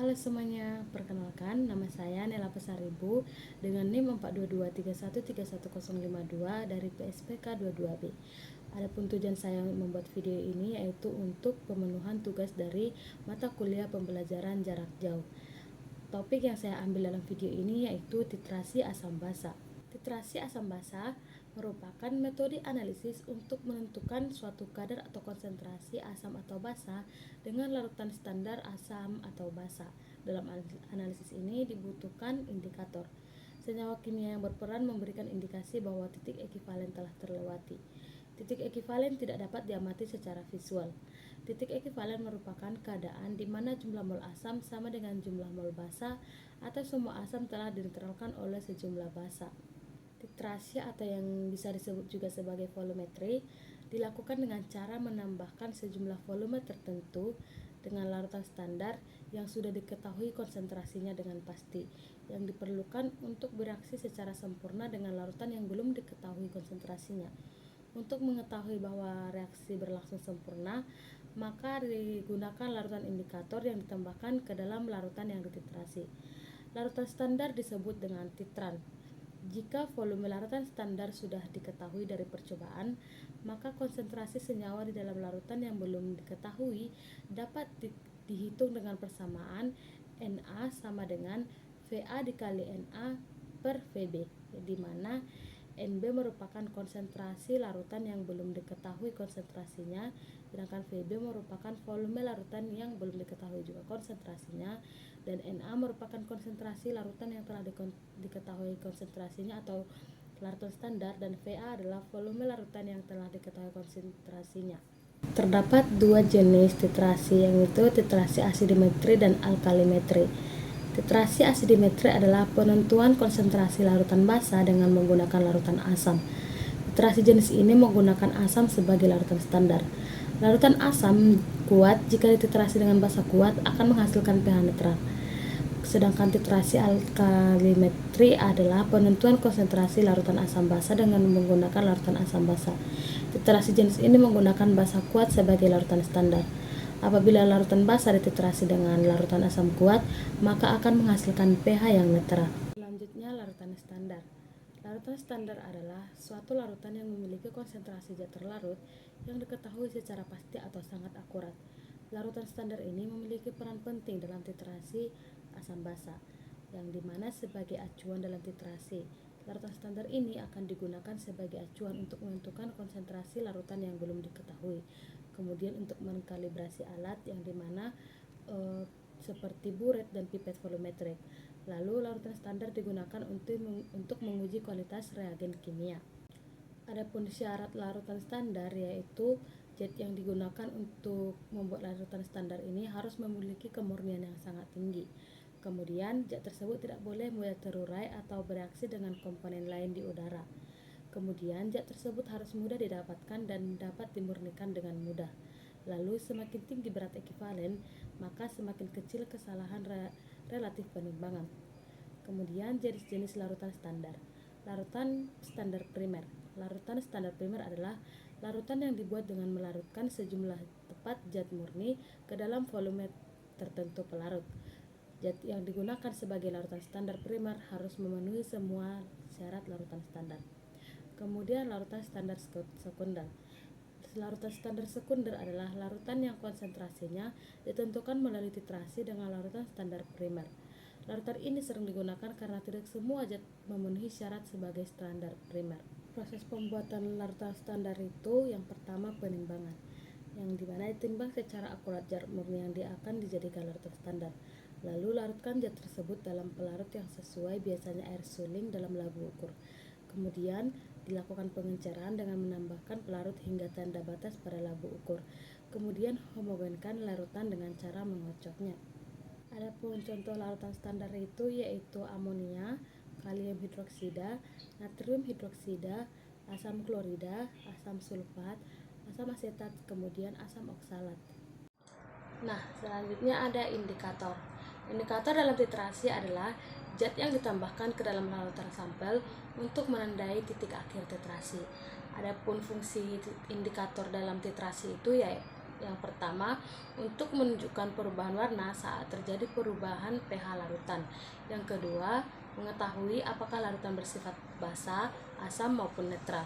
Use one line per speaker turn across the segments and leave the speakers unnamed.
Halo semuanya, perkenalkan nama saya Nela Pesaribu dengan NIM 42231311052 dari PSPK 22B. Adapun tujuan saya membuat video ini yaitu untuk pemenuhan tugas dari mata kuliah pembelajaran jarak jauh. Topik yang saya ambil dalam video ini yaitu titrasi asam basa. Titrasi asam basa merupakan metode analisis untuk menentukan suatu kadar atau konsentrasi asam atau basa dengan larutan standar asam atau basa. Dalam analisis ini dibutuhkan indikator. Senyawa kimia yang berperan memberikan indikasi bahwa titik ekivalen telah terlewati. Titik ekivalen tidak dapat diamati secara visual. Titik ekivalen merupakan keadaan di mana jumlah mol asam sama dengan jumlah mol basa atau semua asam telah dinetralkan oleh sejumlah basa. Titrasi atau yang bisa disebut juga sebagai volumetri dilakukan dengan cara menambahkan sejumlah volume tertentu dengan larutan standar yang sudah diketahui konsentrasinya dengan pasti, yang diperlukan untuk bereaksi secara sempurna dengan larutan yang belum diketahui konsentrasinya. Untuk mengetahui bahwa reaksi berlangsung sempurna, maka digunakan larutan indikator yang ditambahkan ke dalam larutan yang dititrasi. Larutan standar disebut dengan titran. Jika volume larutan standar sudah diketahui dari percobaan, maka konsentrasi senyawa di dalam larutan yang belum diketahui dapat dihitung dengan persamaan Na sama dengan Va dikali Na per Vb, di mana Nb merupakan konsentrasi larutan yang belum diketahui konsentrasinya, sedangkan Vb merupakan volume larutan yang belum diketahui juga konsentrasinya, dan Na merupakan konsentrasi larutan yang telah diketahui konsentrasinya atau larutan standar, dan Va adalah volume larutan yang telah diketahui konsentrasinya. Terdapat dua jenis titrasi, yaitu titrasi asidimetri dan alkalimetri. Titrasi asidimetri adalah penentuan konsentrasi larutan basa dengan menggunakan larutan asam. Titrasi jenis ini menggunakan asam sebagai larutan standar. Larutan asam kuat jika dititrasi dengan basa kuat akan menghasilkan pH netral. Sedangkan titrasi alkalimetri adalah penentuan konsentrasi larutan asam basa dengan menggunakan larutan asam basa. Titrasi jenis ini menggunakan basa kuat sebagai larutan standar. Apabila larutan basa dititrasi dengan larutan asam kuat, maka akan menghasilkan pH yang netral. Selanjutnya, larutan standar. Larutan standar adalah suatu larutan yang memiliki konsentrasi zat terlarut yang diketahui secara pasti atau sangat akurat. Larutan standar ini memiliki peran penting dalam titrasi asam basa, yang dimana sebagai acuan dalam titrasi. Larutan standar ini akan digunakan sebagai acuan untuk menentukan konsentrasi larutan yang belum diketahui. Kemudian untuk mengkalibrasi alat yang dimana seperti buret dan pipet volumetrik. Lalu larutan standar digunakan untuk menguji kualitas reagen kimia. Adapun syarat larutan standar yaitu zat yang digunakan untuk membuat larutan standar ini harus memiliki kemurnian yang sangat tinggi. Kemudian zat tersebut tidak boleh mudah terurai atau bereaksi dengan komponen lain di udara. Kemudian zat tersebut harus mudah didapatkan dan dapat dimurnikan dengan mudah. Lalu semakin tinggi berat ekivalen, maka semakin kecil kesalahan relatif penimbangan. Kemudian jenis-jenis larutan standar. Larutan standar primer. Larutan standar primer adalah larutan yang dibuat dengan melarutkan sejumlah tepat zat murni ke dalam volume tertentu pelarut. Zat yang digunakan sebagai larutan standar primer harus memenuhi semua syarat larutan standar. Kemudian larutan standar sekunder. Larutan standar sekunder adalah larutan yang konsentrasinya ditentukan melalui titrasi dengan larutan standar primer. Larutan ini sering digunakan karena tidak semua zat memenuhi syarat sebagai standar primer. Proses pembuatan larutan standar itu yang pertama penimbangan, yang dimana ditimbang secara akurat zat murni yang akan dijadikan larutan standar. Lalu larutkan zat tersebut dalam pelarut yang sesuai, biasanya air suling dalam labu ukur. Kemudian dilakukan pengenceran dengan menambahkan pelarut hingga tanda batas pada labu ukur. Kemudian homogenkan larutan dengan cara mengocoknya. Adapun contoh larutan standar itu yaitu amonia, kalium hidroksida, natrium hidroksida, asam klorida, asam sulfat, asam asetat, kemudian asam oksalat. Nah, selanjutnya ada indikator. Indikator dalam titrasi adalah zat yang ditambahkan ke dalam larutan sampel untuk menandai titik akhir titrasi. Adapun fungsi indikator dalam titrasi itu Yang pertama, untuk menunjukkan perubahan warna saat terjadi perubahan pH larutan. Yang kedua, mengetahui apakah larutan bersifat basa, asam maupun netral.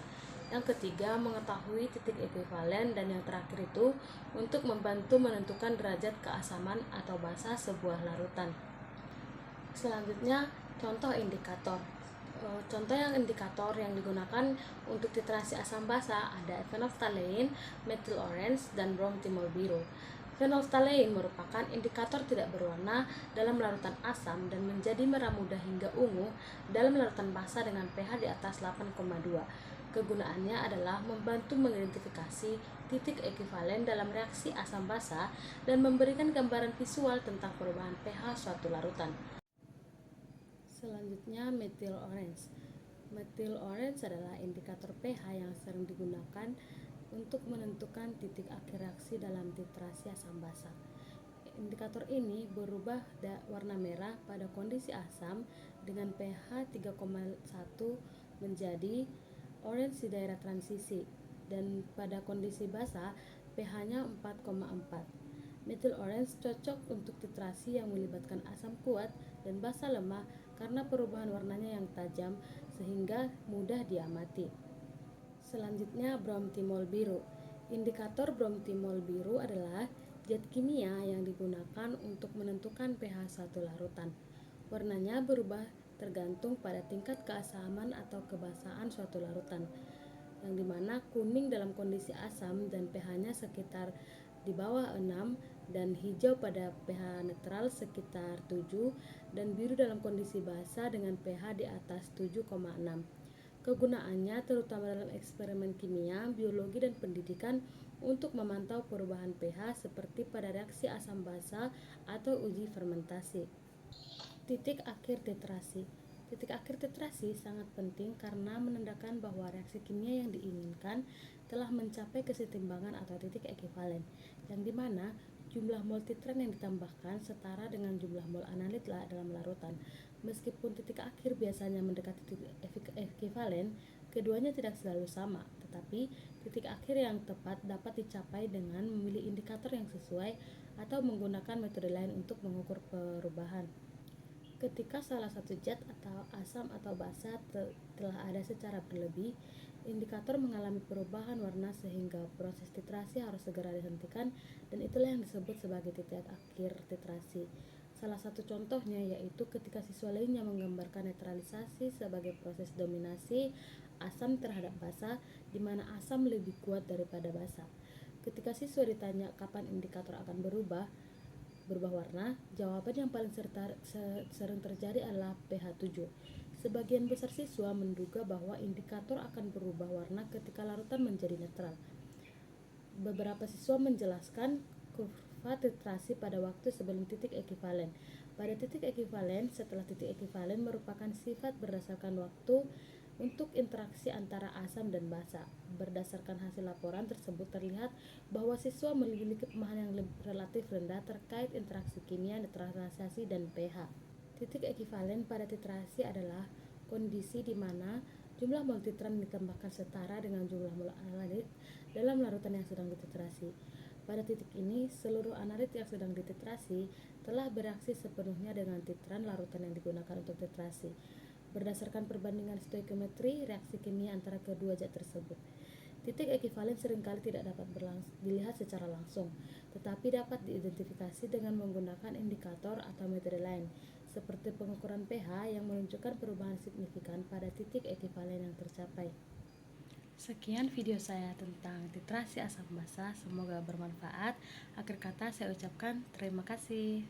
Yang ketiga, mengetahui titik ekuivalen. Dan yang terakhir itu untuk membantu menentukan derajat keasaman atau basa sebuah larutan. Selanjutnya, contoh indikator. Contoh indikator yang digunakan untuk titrasi asam basa ada phenolphthalein, methyl orange, dan bromthymol biru. Phenolphthalein merupakan indikator tidak berwarna dalam larutan asam dan menjadi merah muda hingga ungu dalam larutan basa dengan pH di atas 8,2. Kegunaannya adalah membantu mengidentifikasi titik ekuivalen dalam reaksi asam basa dan memberikan gambaran visual tentang perubahan pH suatu larutan. Selanjutnya, methyl orange. Methyl orange adalah indikator pH yang sering digunakan untuk menentukan titik akhir reaksi dalam titrasi asam basa. Indikator ini berubah warna merah pada kondisi asam dengan pH 3,1 menjadi orange di daerah transisi, dan pada kondisi basa pH-nya 4,4. Methyl orange cocok untuk titrasi yang melibatkan asam kuat dan basa lemah karena perubahan warnanya yang tajam sehingga mudah diamati. Selanjutnya, bromthymol biru. Indikator bromthymol biru adalah zat kimia yang digunakan untuk menentukan pH suatu larutan. Warnanya berubah tergantung pada tingkat keasaman atau kebasaan suatu larutan, yang dimana kuning dalam kondisi asam dan pH-nya sekitar di bawah 6, dan hijau pada pH netral sekitar 7, dan biru dalam kondisi basa dengan pH di atas 7,6. Kegunaannya terutama dalam eksperimen kimia, biologi, dan pendidikan untuk memantau perubahan pH seperti pada reaksi asam basa atau uji fermentasi. Titik akhir titrasi. Titik akhir titrasi sangat penting karena menandakan bahwa reaksi kimia yang diinginkan telah mencapai kesetimbangan atau titik ekuivalen, yang dimana jumlah mol titran yang ditambahkan setara dengan jumlah mol analit dalam larutan. Meskipun titik akhir biasanya mendekati titik ekuivalen, keduanya tidak selalu sama, tetapi titik akhir yang tepat dapat dicapai dengan memilih indikator yang sesuai atau menggunakan metode lain untuk mengukur perubahan. Ketika salah satu zat atau asam atau basa telah ada secara berlebih, indikator mengalami perubahan warna sehingga proses titrasi harus segera dihentikan, dan itulah yang disebut sebagai titik akhir titrasi. Salah satu contohnya yaitu ketika siswa lainnya menggambarkan netralisasi sebagai proses dominasi asam terhadap basa, di mana asam lebih kuat daripada basa. Ketika siswa ditanya kapan indikator akan berubah warna, jawaban yang paling sering terjadi adalah pH 7. Sebagian besar siswa menduga bahwa indikator akan berubah warna ketika larutan menjadi netral. Beberapa siswa menjelaskan kurva titrasi pada waktu sebelum titik ekuivalen. Pada titik ekuivalen, setelah titik ekuivalen merupakan sifat berdasarkan waktu untuk interaksi antara asam dan basa. Berdasarkan hasil laporan tersebut terlihat bahwa siswa memiliki pemahaman yang relatif rendah terkait interaksi kimia, netralisasi, dan pH. Titik ekuivalen pada titrasi adalah kondisi di mana jumlah mol titran ditambahkan setara dengan jumlah mol analit dalam larutan yang sedang dititrasi. Pada titik ini, seluruh analit yang sedang dititrasi telah bereaksi sepenuhnya dengan titran larutan yang digunakan untuk titrasi. Berdasarkan perbandingan stoikiometri reaksi kimia antara kedua zat tersebut, titik ekuivalen seringkali tidak dapat dilihat secara langsung, tetapi dapat diidentifikasi dengan menggunakan indikator atau metode lain, seperti pengukuran pH yang menunjukkan perubahan signifikan pada titik ekuivalen yang tercapai. Sekian video saya tentang titrasi asam basa, semoga bermanfaat. Akhir kata saya ucapkan terima kasih.